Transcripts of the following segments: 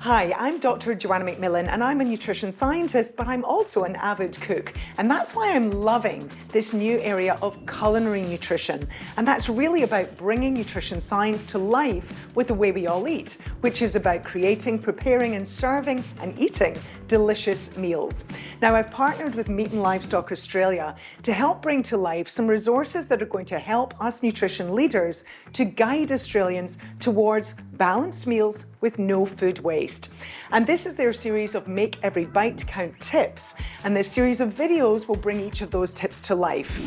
Hi, I'm Dr. Joanna McMillan and I'm a nutrition scientist, but I'm also an avid cook. And that's why I'm loving this new area of culinary nutrition. And that's really about bringing nutrition science to life with the way we all eat, which is about creating, preparing and serving and eating delicious meals. Now, I've partnered with Meat and Livestock Australia to help bring to life some resources that are going to help us nutrition leaders to guide Australians towards balanced meals with no food waste. And this is their series of Make Every Bite Count tips. And this series of videos will bring each of those tips to life.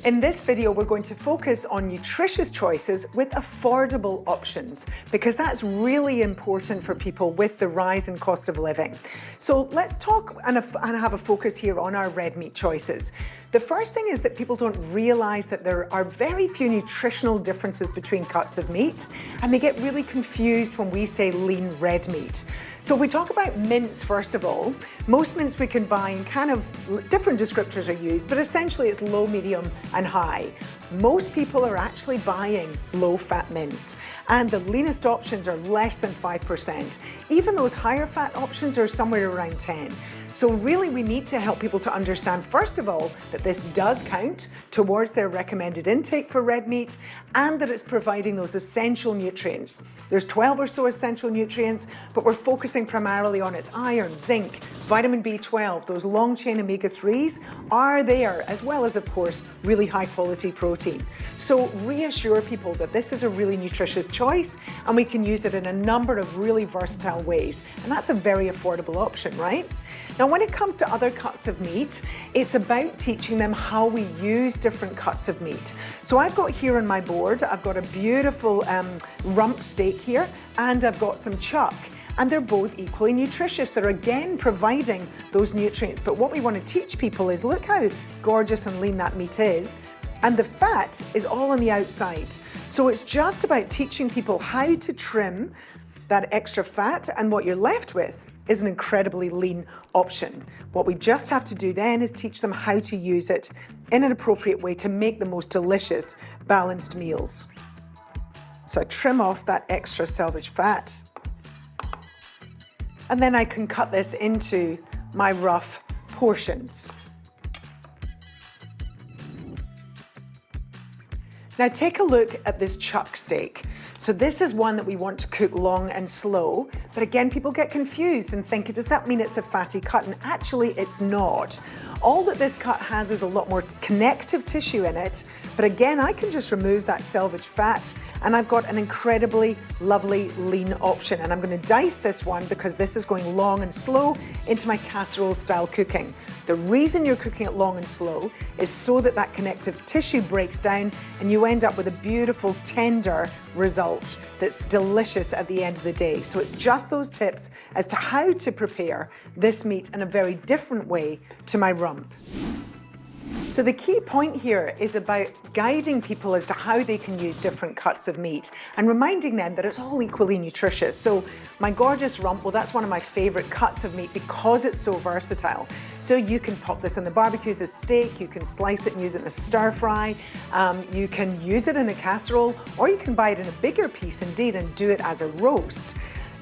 In this video, we're going to focus on nutritious choices with affordable options, because that's really important for people with the rise in cost of living. So let's talk and have a focus here on our red meat choices. The first thing is that people don't realize that there are very few nutritional differences between cuts of meat, and they get really confused when we say lean red meat. So we talk about mince first of all. Most mince we can buy in kind of different descriptors are used, but essentially it's low, medium and high. Most people are actually buying low-fat mince, and the leanest options are less than 5%. Even those higher fat options are somewhere around 10. So really we need to help people to understand, first of all, that this does count towards their recommended intake for red meat, and that it's providing those essential nutrients. There's 12 or so essential nutrients, but we're focusing primarily on its iron, zinc, vitamin B12, those long chain omega-3s are there, as well as, of course, really high quality protein. So reassure people that this is a really nutritious choice, and we can use it in a number of really versatile ways. And that's a very affordable option, right? Now, when it comes to other cuts of meat, it's about teaching them how we use different cuts of meat. So I've got here on my board, I've got a beautiful rump steak here, and I've got some chuck. And they're both equally nutritious. They're again providing those nutrients. But what we want to teach people is, look how gorgeous and lean that meat is. And the fat is all on the outside. So it's just about teaching people how to trim that extra fat, and what you're left with is an incredibly lean option. What we just have to do then is teach them how to use it in an appropriate way to make the most delicious, balanced meals. So I trim off that extra salvage fat. And then I can cut this into my rough portions. Now take a look at this chuck steak. So this is one that we want to cook long and slow, but again, people get confused and think, does that mean it's a fatty cut? And actually it's not. All that this cut has is a lot more connective tissue in it, but again, I can just remove that salvage fat and I've got an incredibly lovely lean option. And I'm going to dice this one because this is going long and slow into my casserole style cooking. The reason you're cooking it long and slow is so that that connective tissue breaks down and you end up with a beautiful, tender result that's delicious at the end of the day. So it's just those tips as to how to prepare this meat in a very different way to my rump. So the key point here is about guiding people as to how they can use different cuts of meat and reminding them that it's all equally nutritious. So my gorgeous rump, well, that's one of my favorite cuts of meat because it's so versatile. So you can pop this on the barbecue as a steak, you can slice it and use it in a stir fry, you can use it in a casserole, or you can buy it in a bigger piece indeed and do it as a roast.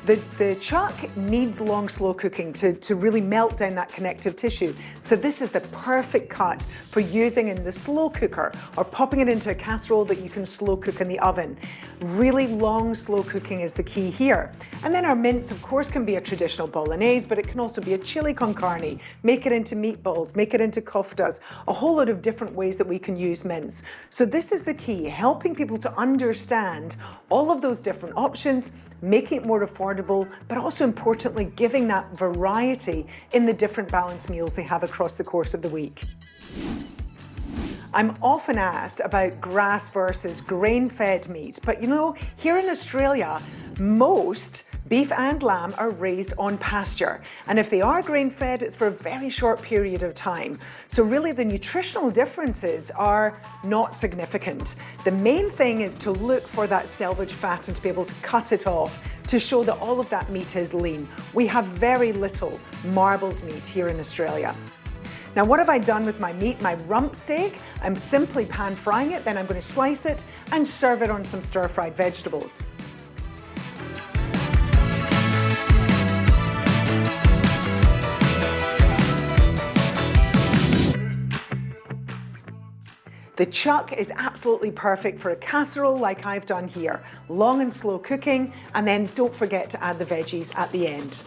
The chuck needs long, slow cooking to really melt down that connective tissue. So this is the perfect cut for using in the slow cooker or popping it into a casserole that you can slow cook in the oven. Really long, slow cooking is the key here. And then our mince, of course, can be a traditional bolognese, but it can also be a chili con carne. Make it into meatballs, make it into koftas, a whole lot of different ways that we can use mince. So this is the key, helping people to understand all of those different options, making it more affordable, but also importantly, giving that variety in the different balanced meals they have across the course of the week. I'm often asked about grass versus grain-fed meat, but you know, here in Australia, most beef and lamb are raised on pasture. And if they are grain-fed, it's for a very short period of time. So really the nutritional differences are not significant. The main thing is to look for that salvage fat and to be able to cut it off to show that all of that meat is lean. We have very little marbled meat here in Australia. Now, what have I done with my meat, my rump steak? I'm simply pan frying it, then I'm going to slice it and serve it on some stir-fried vegetables. The chuck is absolutely perfect for a casserole like I've done here. Long and slow cooking, and then don't forget to add the veggies at the end.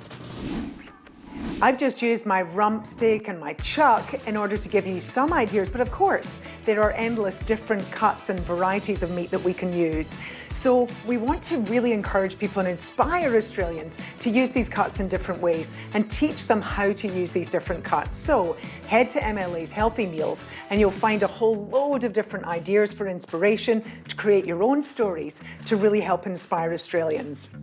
I've just used my rump steak and my chuck in order to give you some ideas, but of course, there are endless different cuts and varieties of meat that we can use. So we want to really encourage people and inspire Australians to use these cuts in different ways and teach them how to use these different cuts. So head to MLA's Healthy Meals and you'll find a whole load of different ideas for inspiration to create your own stories to really help inspire Australians.